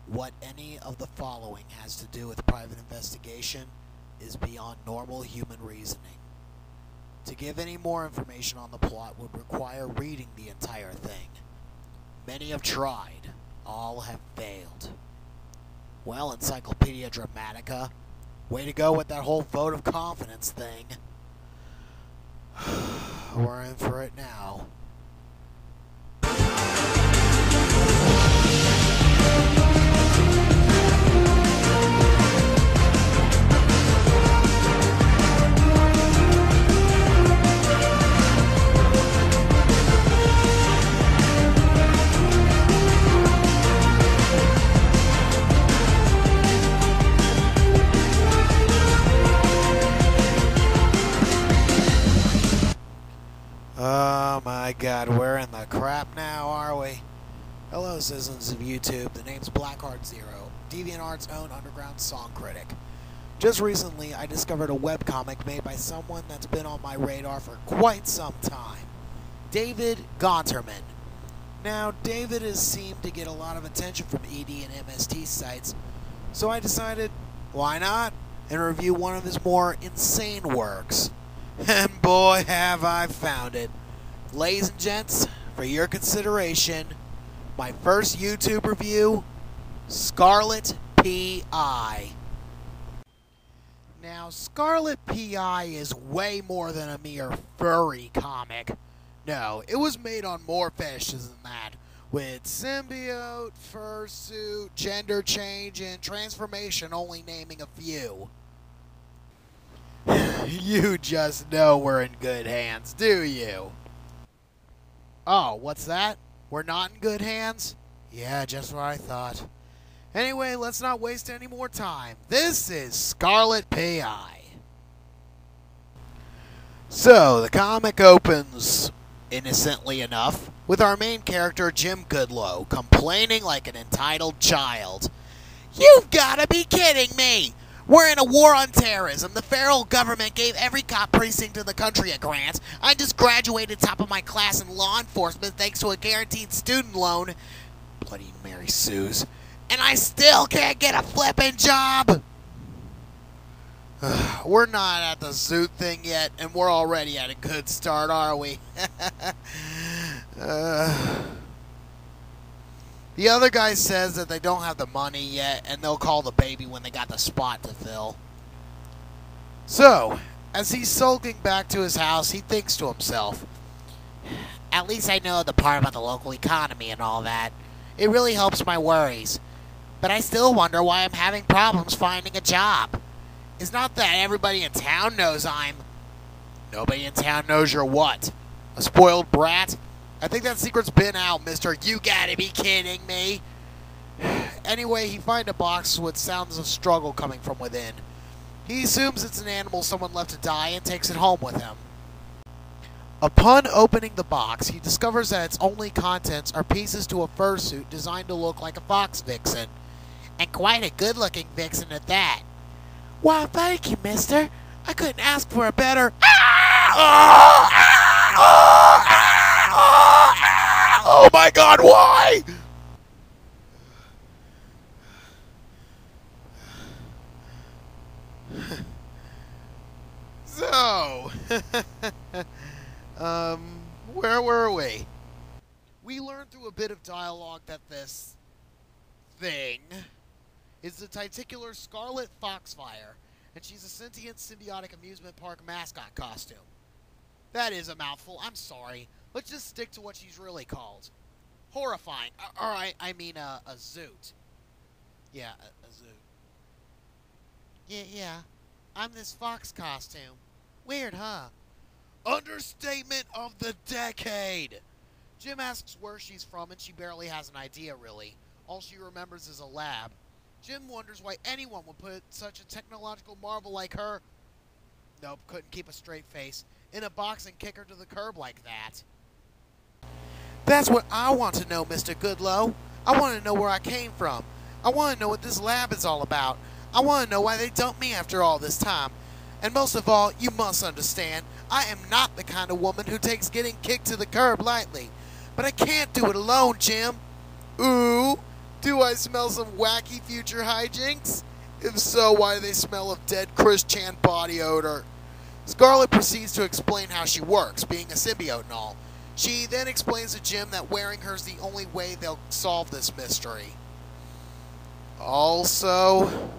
What any of the following has to do with private investigation is beyond normal human reasoning. To give any more information on the plot would require reading the entire thing. Many have tried, all have failed. Well, Encyclopedia Dramatica, way to go with that whole vote of confidence thing. We're in for it now. Oh my god, we're in the crap now, are we? Hello, citizens of YouTube. The name's Blackheart0, DeviantArt's own underground song critic. Just recently, I discovered a webcomic made by someone that's been on my radar for quite some time. David Gonterman. Now, David has seemed to get a lot of attention from ED and MST sites, so I decided, why not, and review one of his more insane works. And boy, have I found it. Ladies and gents, for your consideration, my first YouTube review, Scarlet P.I. Now, Scarlet P.I. is way more than a mere furry comic. No, it was made on more fetishes than that, with symbiote, fursuit, gender change, and transformation, only naming a few. You just know we're in good hands, do you? Oh, what's that? We're not in good hands? Yeah, just what I thought. Anyway, let's not waste any more time. This is Scarlet P.I. So, the comic opens, innocently enough, with our main character, Jim Goodlow, complaining like an entitled child. You've gotta be kidding me! We're in a war on terrorism. The federal government gave every cop precinct in the country a grant. I just graduated top of my class in law enforcement thanks to a guaranteed student loan. Bloody Mary Sue's. And I still can't get a flippin' job! We're not at the suit thing yet, and we're already at a good start, are we? The other guy says that they don't have the money yet, and they'll call the baby when they got the spot to fill. So, as he's sulking back to his house, he thinks to himself, at least I know the part about the local economy and all that. It really helps my worries. But I still wonder why I'm having problems finding a job. It's not that everybody in town knows I'm... Nobody in town knows you're what? A spoiled brat? I think that secret's been out, mister. You gotta be kidding me. Anyway, he finds a box with sounds of struggle coming from within. He assumes it's an animal someone left to die and takes it home with him. Upon opening the box, he discovers that its only contents are pieces to a fursuit designed to look like a fox vixen. And quite a good-looking vixen at that. Why, thank you, mister. I couldn't ask for a better... Oh my god, why? So, where were we? We learned through a bit of dialogue that this thing is the titular Scarlet Foxfire, and she's a sentient symbiotic amusement park mascot costume. That is a mouthful, I'm sorry. Let's just stick to what she's really called. Horrifying. Alright, I mean a zoot. Yeah, a zoot. Yeah. I'm this fox costume. Weird, huh? Understatement of the decade! Jim asks where she's from, and she barely has an idea, really. All she remembers is a lab. Jim wonders why anyone would put such a technological marvel like her... Nope, couldn't keep a straight face. In a box and kick her to the curb like that. That's what I want to know, Mr. Goodlow. I want to know where I came from. I want to know what this lab is all about. I want to know why they dumped me after all this time. And most of all, you must understand, I am not the kind of woman who takes getting kicked to the curb lightly. But I can't do it alone, Jim. Ooh, Do I smell some wacky future hijinks? If so, why do they smell of dead Chris Chan body odor? Scarlet proceeds to explain how she works, being a symbiote and all. She then explains to Jim that wearing her is the only way they'll solve this mystery. Also...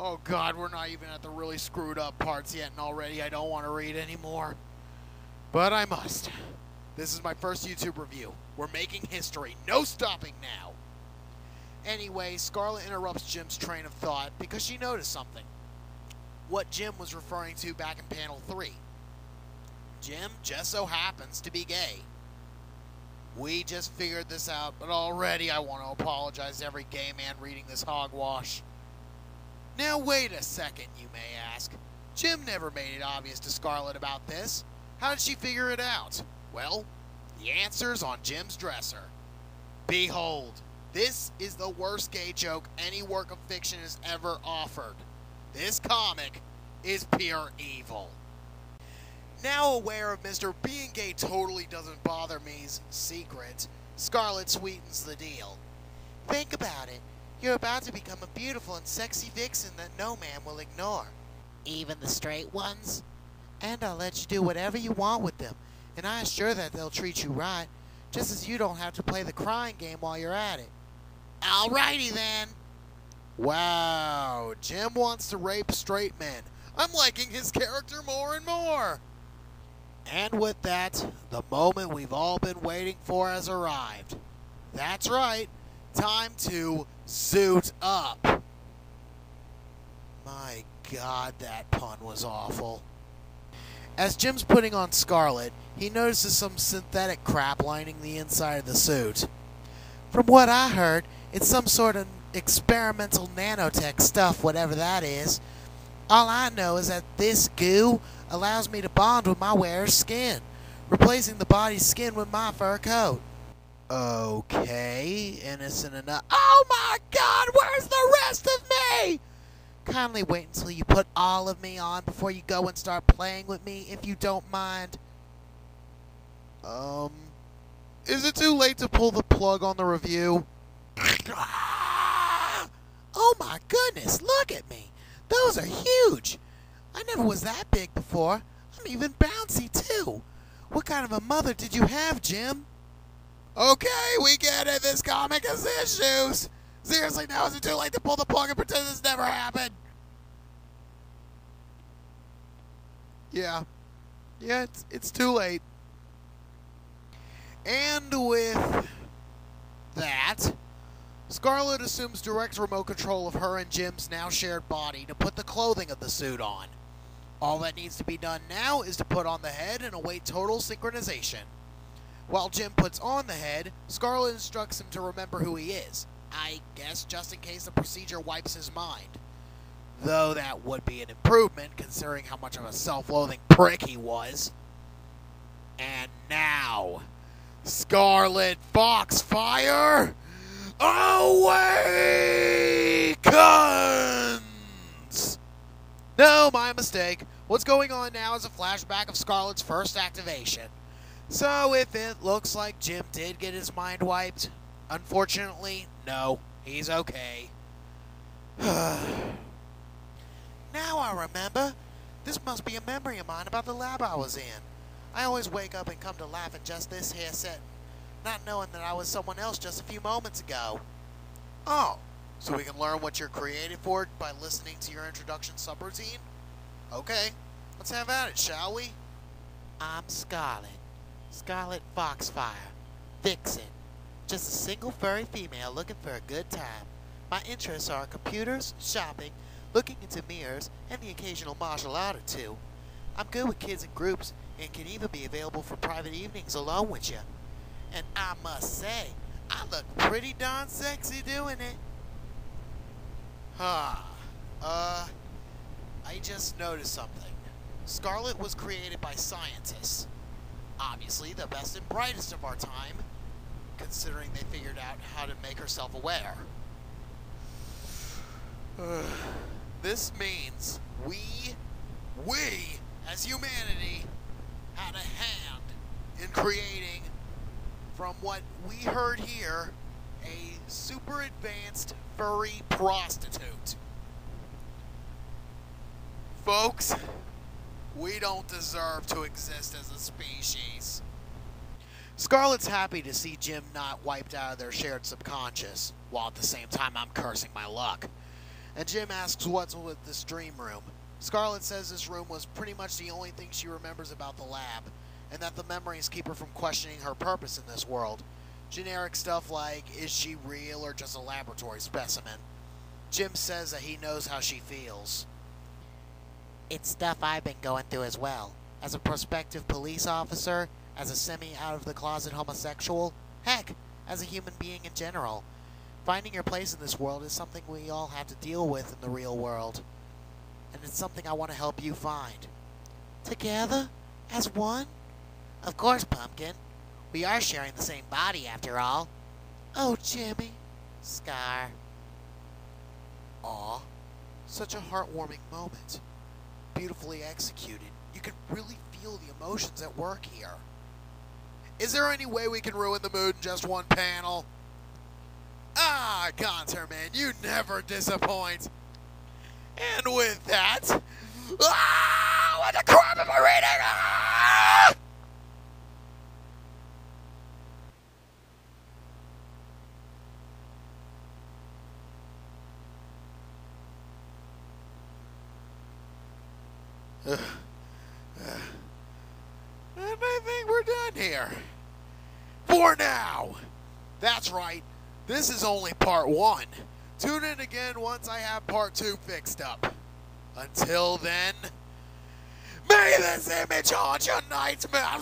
Oh god, we're not even at the really screwed up parts yet, and already I don't want to read anymore. But I must. This is my first YouTube review. We're making history. No stopping now. Anyway, Scarlet interrupts Jim's train of thought because she noticed something. What Jim was referring to back in panel 3. Jim just so happens to be gay. We just figured this out, but already I want to apologize to every gay man reading this hogwash. Now wait a second, you may ask. Jim never made it obvious to Scarlet about this. How did she figure it out? Well, the answer's on Jim's dresser. Behold, this is the worst gay joke any work of fiction has ever offered. This comic is pure evil. Now aware of Mr. Being Gay Totally Doesn't Bother Me's secret, Scarlet sweetens the deal. Think about it. You're about to become a beautiful and sexy vixen that no man will ignore. Even the straight ones? And I'll let you do whatever you want with them, and I assure that they'll treat you right, just as you don't have to play the crying game while you're at it. Alrighty then. Wow, Jim wants to rape straight men. I'm liking his character more and more. And with that, the moment we've all been waiting for has arrived. That's right, time to suit up. My god, that pun was awful. As Jim's putting on Scarlet, he notices some synthetic crap lining the inside of the suit. From what I heard, it's some sort of experimental nanotech stuff, whatever that is. All I know is that this goo allows me to bond with my wearer's skin, replacing the body's skin with my fur coat. Okay, innocent enough. Oh my god, where's the rest of me? Kindly wait until you put all of me on before you go and start playing with me, if you don't mind. Is it too late to pull the plug on the review? Oh my goodness, look at me. Those are huge. I never was that big before. I'm even bouncy too. What kind of a mother did you have, Jim? Okay, we get it. This comic has issues. Seriously, now is it too late to pull the plug and pretend this never happened? Yeah, it's too late. And with that, Scarlet assumes direct remote control of her and Jim's now shared body to put the clothing of the suit on. All that needs to be done now is to put on the head and await total synchronization. While Jim puts on the head, Scarlet instructs him to remember who he is. I guess just in case the procedure wipes his mind. Though that would be an improvement, considering how much of a self-loathing prick he was. And now, Scarlet Foxfire awakens! No, my mistake. What's going on now is a flashback of Scarlet's first activation. So if it looks like Jim did get his mind wiped, unfortunately, no, he's okay. Now I remember. This must be a memory of mine about the lab I was in. I always wake up and come to life in just this here setting, not knowing that I was someone else just a few moments ago. Oh, so we can learn what you're created for by listening to your introduction subroutine? Okay, let's have at it, shall we? I'm Scarlet. Scarlet Foxfire. Vixen. Just a single furry female looking for a good time. My interests are computers, shopping, looking into mirrors, and the occasional martial art or two. I'm good with kids and groups, and can even be available for private evenings alone with you. And I must say, I look pretty darn sexy doing it. I just noticed something. Scarlet was created by scientists. Obviously the best and brightest of our time, considering they figured out how to make her self-aware. This means we, as humanity, had a hand in creating, from what we heard here, a super advanced furry prostitute. Folks, we don't deserve to exist as a species. Scarlet's happy to see Jim not wiped out of their shared subconscious, while at the same time I'm cursing my luck. And Jim asks what's with this dream room. Scarlet says this room was pretty much the only thing she remembers about the lab, and that the memories keep her from questioning her purpose in this world. Generic stuff like, is she real or just a laboratory specimen? Jim says that he knows how she feels. It's stuff I've been going through as well. As a prospective police officer, as a semi-out-of-the-closet homosexual, heck, as a human being in general. Finding your place in this world is something we all have to deal with in the real world. And it's something I want to help you find. Together? As one? Of course, Pumpkin. We are sharing the same body, after all. Oh, Jimmy. Scar. Aw. Such a heartwarming moment. Beautifully executed. You can really feel the emotions at work here. Is there any way we can ruin the mood in just one panel? Ah, Conterman, you never disappoint. And with that... Ah! What the crap am I reading? Ah! And I think we're done here. For now. That's right. This is only part 1. Tune in again once I have part 2 fixed up. Until then, may this image haunt your nightmares.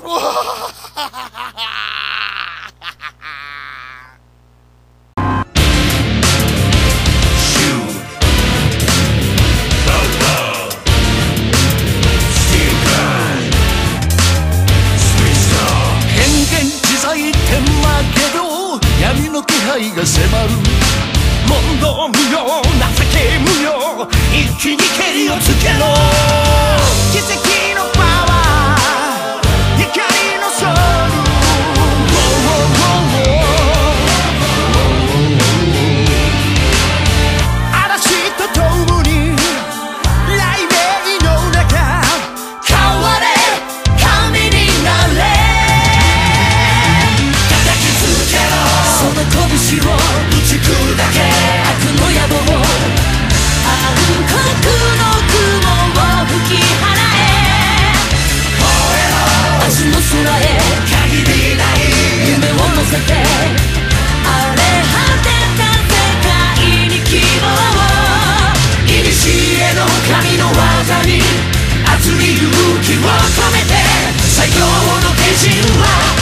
最強の天神は